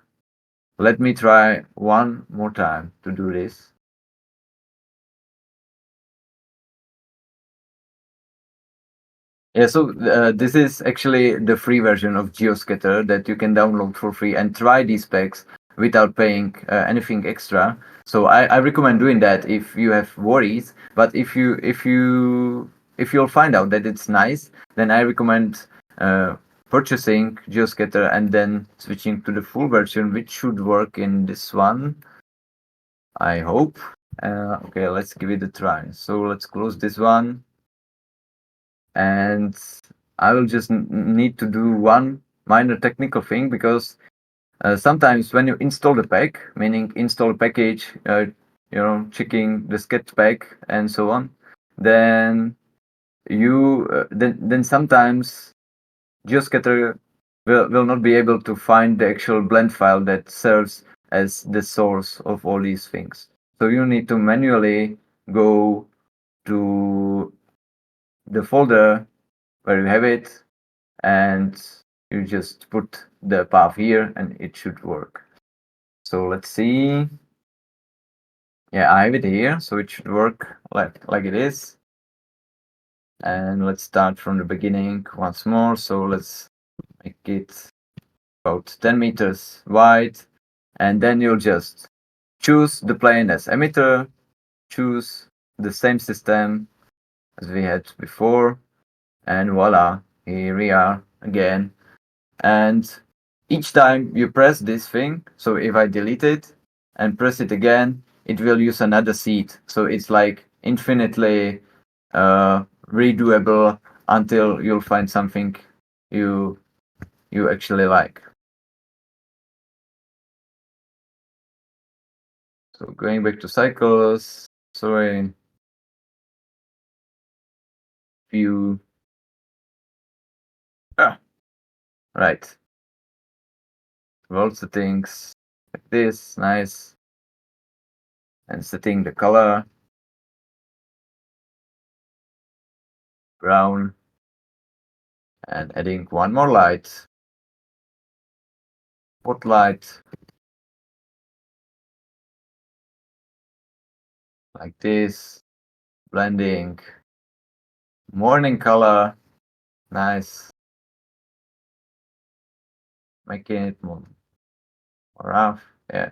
let me try one more time to do this. Yeah, so this is actually the free version of Geo-Scatter that you can download for free and try these packs without paying anything extra. So I recommend doing that if you have worries. But if you'll find out that it's nice, then I recommend purchasing Geo-Scatter and then switching to the full version, which should work in this one. I hope. Okay, let's give it a try. So let's close this one, and I will just need to do one minor technical thing because sometimes when you install the pack, meaning install a package, checking the sketch pack and so on, then then sometimes Geo-Scatter will not be able to find the actual blend file that serves as the source of all these things. So you need to manually go to the folder where you have it, and you just put the path here and it should work. So let's see. Yeah, I have it here, so it should work like it is. And let's start from the beginning once more. So let's make it about 10 meters wide, and then you'll just choose the plane as emitter, choose the same system as we had before, and voila, here we are again. And each time you press this thing, so if I delete it and press it again, it will use another seed. So it's like infinitely redoable until you'll find something you actually like. So going back to cycles, sorry, view. Right. World settings like this, nice. And setting the color brown, and adding one more light, spotlight, like this, blending, morning color, nice, making it more rough, yeah,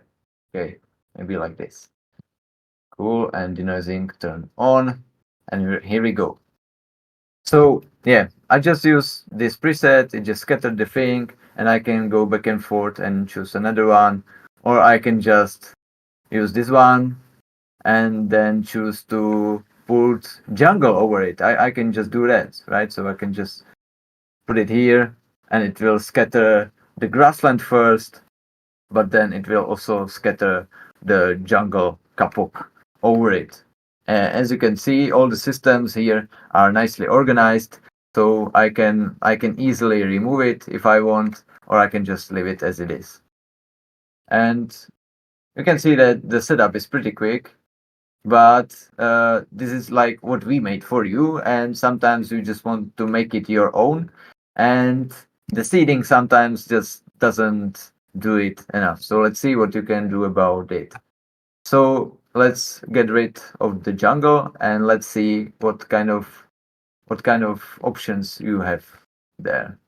okay, maybe like this. Cool, and denoising turned on, and here we go. So yeah, I just use this preset, it just scattered the thing, and I can go back and forth and choose another one, or I can just use this one and then choose to put jungle over it. I can just do that, right? So I can just put it here, and it will scatter the grassland first, but then it will also scatter the jungle kapok over it. As you can see, all the systems here are nicely organized, so I can easily remove it if I want, or I can just leave it as it is. And you can see that the setup is pretty quick, but this is like what we made for you, and sometimes you just want to make it your own, and the seeding sometimes just doesn't do it enough. So let's see what you can do about it. So let's get rid of the jungle and let's see what kind of options you have there.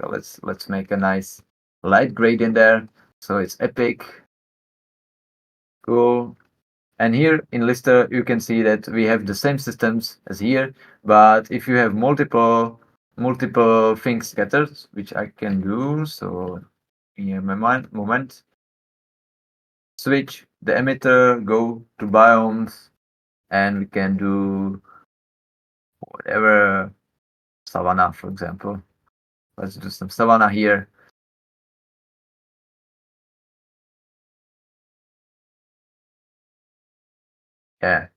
So let's make a nice light gradient there, so it's epic. Cool. And here in Lister, you can see that we have the same systems as here, but if you have multiple things scattered, which I can do, so in a moment, switch the emitter, go to biomes, and we can do whatever, savanna, for example. Let's do some savanna here. Yeah.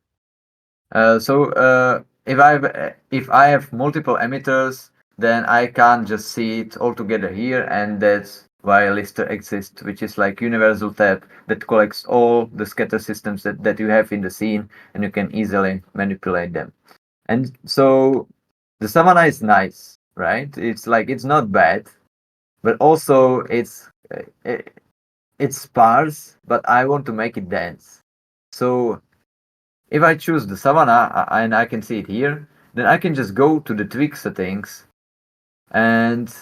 So if I have multiple emitters, then I can't just see it all together here, and that's why Lister exists, which is like universal tab that collects all the scatter systems that you have in the scene, and you can easily manipulate them. And so the savanna is nice, right? It's like it's not bad, but also it's sparse, but I want to make it dense. So if I choose the savanna and I can see it here, then I can just go to the tweak settings and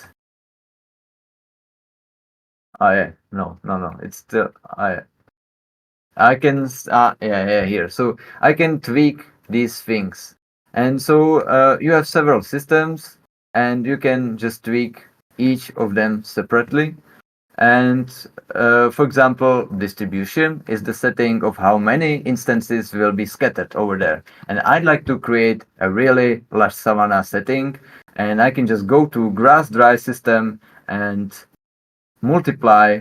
oh yeah, no, it's still I can yeah here. So I can tweak these things, and so you have several systems, and you can just tweak each of them separately. And for example, distribution is the setting of how many instances will be scattered over there. And I'd like to create a really large savanna setting, and I can just go to grass dry system and multiply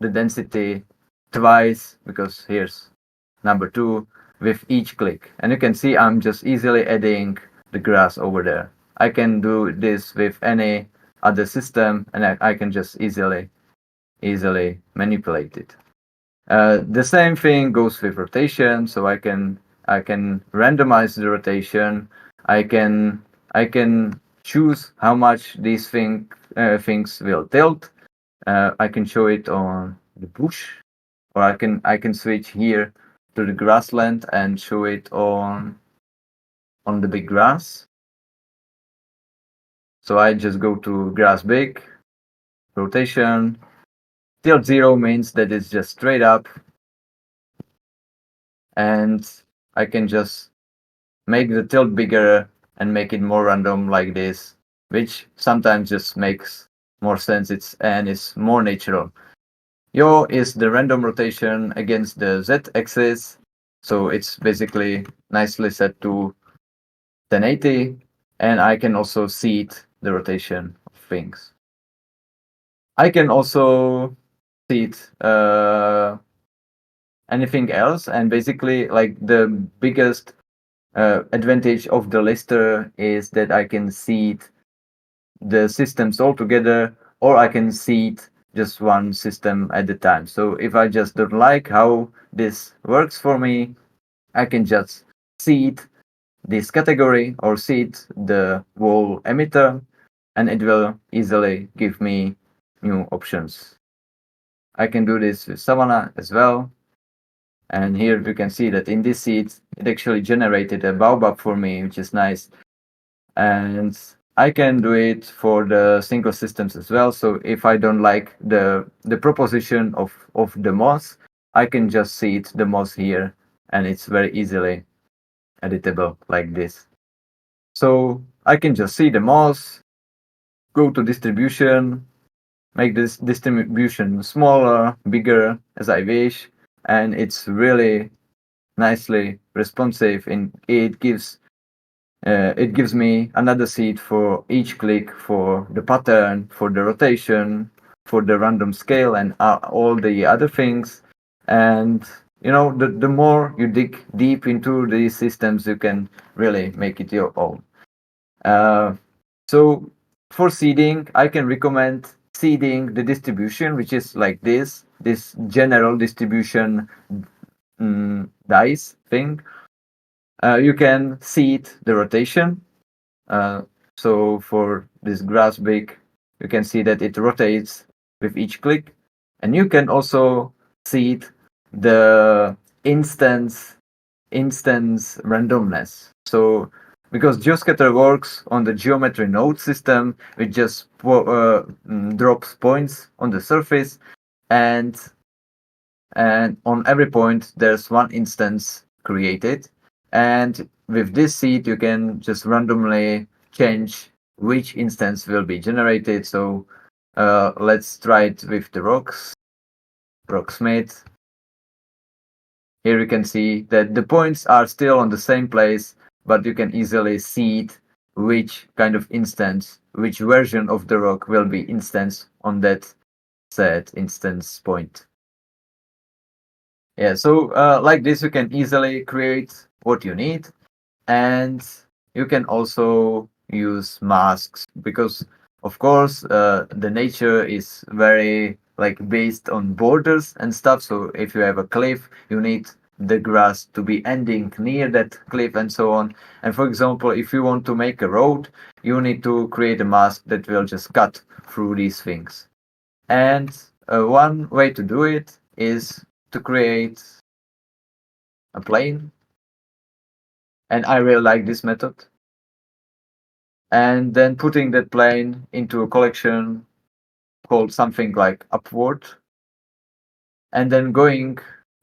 the density twice, because here's number 2 with each click. And you can see I'm just easily adding the grass over there. I can do this with any other system, and I can just easily manipulate it. The same thing goes with rotation, so I can randomize the rotation. I can choose how much these things will tilt. I can show it on the bush, or I can switch here to the grassland and show it on the big grass. So I just go to grass big, rotation. Tilt 0 means that it's just straight up, and I can just make the tilt bigger and make it more random like this, which sometimes just makes more sense. It's more natural. Yaw is the random rotation against the z-axis, so it's basically nicely set to 1080, and I can also seed the rotation of things. I can also seed anything else, and basically like the biggest advantage of the lister is that I can seed the systems all together, or I can seed just one system at a time. So if I just don't like how this works for me, I can just seed this category or seed the whole emitter, and it will easily give me new options. I can do this with Savanna as well. And here you can see that in this seed, it actually generated a baobab for me, which is nice. And I can do it for the single systems as well. So if I don't like the proposition of the moss, I can just seed the moss here, and it's very easily editable like this. So I can just see the moss, go to distribution, make this distribution smaller, bigger as I wish, and it's really nicely responsive. And it gives me another seed for each click, for the pattern, for the rotation, for the random scale, and all the other things. And the more you dig deep into these systems, you can really make it your own. So for seeding, I can recommend seeding the distribution, which is like this general distribution dice thing. You can seed the rotation. So for this grass big, you can see that it rotates with each click. And you can also seed the instance randomness. So because Geo-Scatter works on the geometry node system, it just drops points on the surface, and on every point there's one instance created. And with this seed, you can just randomly change which instance will be generated. So let's try it with the rocksmith. Here you can see that the points are still on the same place, but you can easily seed which kind of instance, which version of the rock will be instance on that set instance point. Yeah, so like this, you can easily create what you need, and you can also use masks because, of course, the nature is very like based on borders and stuff. So if you have a cliff, you need the grass to be ending near that cliff and so on. And for example, if you want to make a road, you need to create a mask that will just cut through these things. And one way to do it is to create a plane. And I really like this method. And then putting that plane into a collection called something like upward, and then going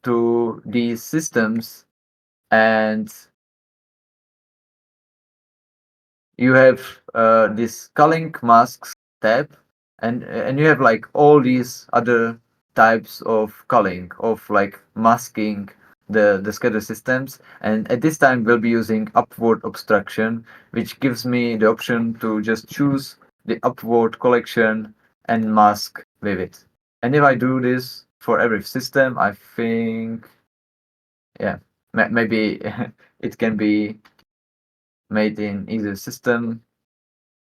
to these systems, and you have this culling masks tab, and you have like all these other types of culling, of like masking the scatter systems. And at this time we'll be using upward obstruction, which gives me the option to just choose the upward collection and mask with it. And if I do this for every system, I think, yeah, maybe it can be made in easier system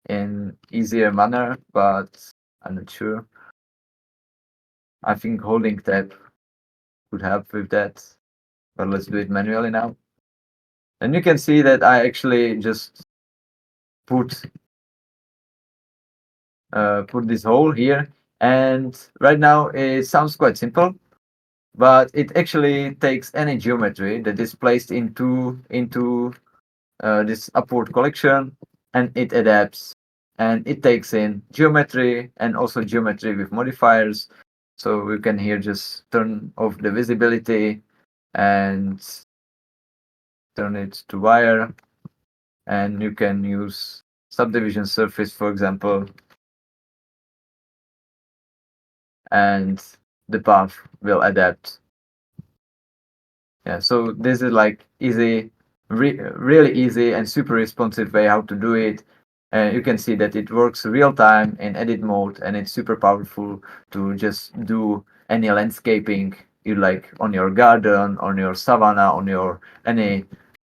in easier manner, but I'm not sure. I think holding tab would help with that, but let's do it manually now. And you can see that I actually just put this hole here, and right now it sounds quite simple, but it actually takes any geometry that is placed into this upward collection, and it adapts, and it takes in geometry and also geometry with modifiers. So we can here just turn off the visibility and turn it to wire, and you can use subdivision surface, for example, and the path will adapt. Yeah, so this is like easy, really easy and super responsive way how to do it. And you can see that it works real time in edit mode, and it's super powerful to just do any landscaping you like on your garden, on your savanna, on your any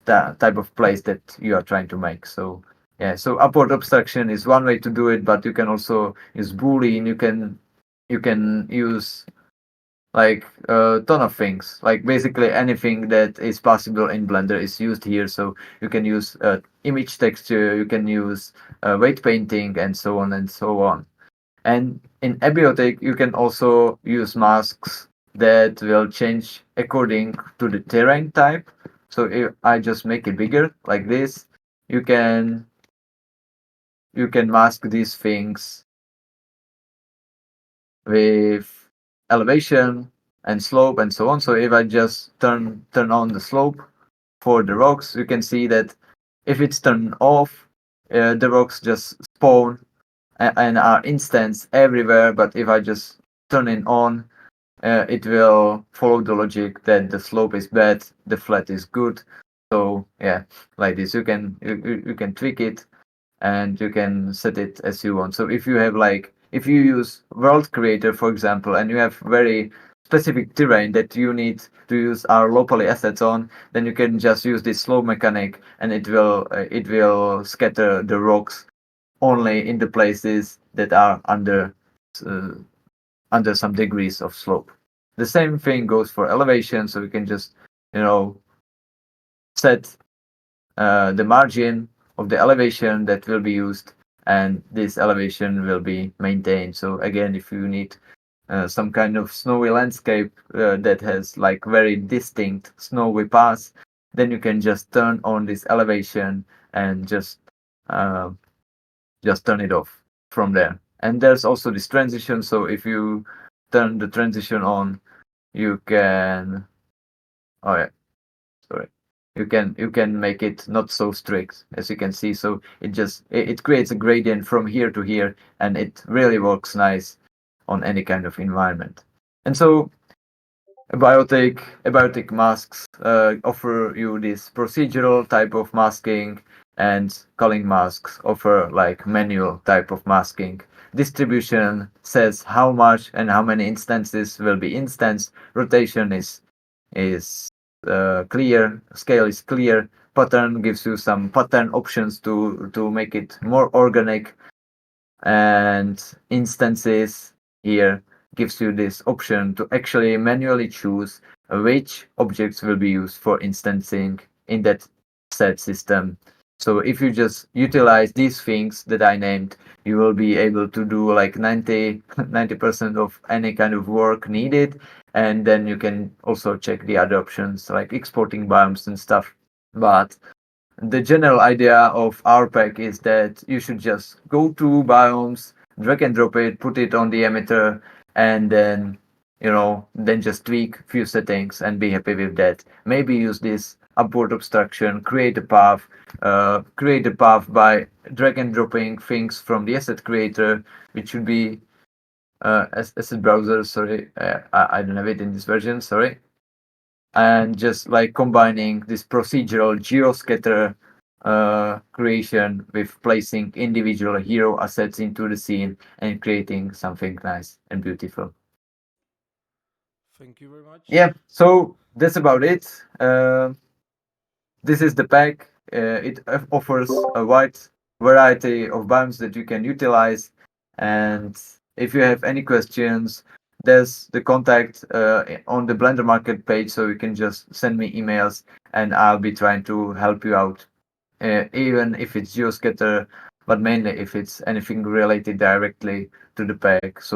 type of place that you are trying to make. So yeah, so upward obstruction is one way to do it, but you can also use boolean. You can use like a ton of things. Like basically anything that is possible in Blender is used here. So you can use image texture, you can use weight painting, and so on and so on. And in Abiotic, you can also use masks that will change according to the terrain type. So if I just make it bigger like this, you can you can mask these things with elevation and slope and so on. So if I just turn on the slope for the rocks, you can see that if it's turned off, the rocks just spawn and are instants everywhere. But if I just turn it on, it will follow the logic that the slope is bad, the flat is good. So yeah, like this, you can tweak it and you can set it as you want. So if you have like if you use World Creator, for example, and you have very specific terrain that you need to use our low poly assets on, then you can just use this slope mechanic, and it will scatter the rocks only in the places that are uh, under some degrees of slope. The same thing goes for elevation, so we can just you know set the margin of the elevation that will be used, and this elevation will be maintained. So again, if you need some kind of snowy landscape that has like very distinct snowy paths, then you can just turn on this elevation and uh, just turn it off from there. And there's also this transition. So if you turn the transition on, you can oh yeah, sorry, you can make it not so strict, as you can see. So it creates a gradient from here to here, and it really works nice on any kind of environment. And so abiotic masks offer you this procedural type of masking, and culling masks offer like manual type of masking. Distribution says how much and how many instances will be instanced. Rotation is clear. Scale is clear. Pattern gives you some pattern options to make it more organic, and instances here gives you this option to actually manually choose which objects will be used for instancing in that set system. So if you just utilize these things that I named, you will be able to do like 90% of any kind of work needed. And then you can also check the other options like exporting biomes and stuff. But the general idea of our pack is that you should just go to biomes, drag and drop it, put it on the emitter, and then then just tweak few settings and be happy with that. Maybe use this upward obstruction, create a path by drag and dropping things from the asset creator, which should be asset browser. Sorry, I don't have it in this version. Sorry. And just like combining this procedural Geo-Scatter creation with placing individual hero assets into the scene and creating something nice and beautiful. Thank you very much. Yeah, so that's about it. This is the pack. It offers a wide variety of biomes that you can utilize. And if you have any questions, there's the contact on the Blender Market page, so you can just send me emails, and I'll be trying to help you out, even if it's Geoscatter, but mainly if it's anything related directly to the pack. So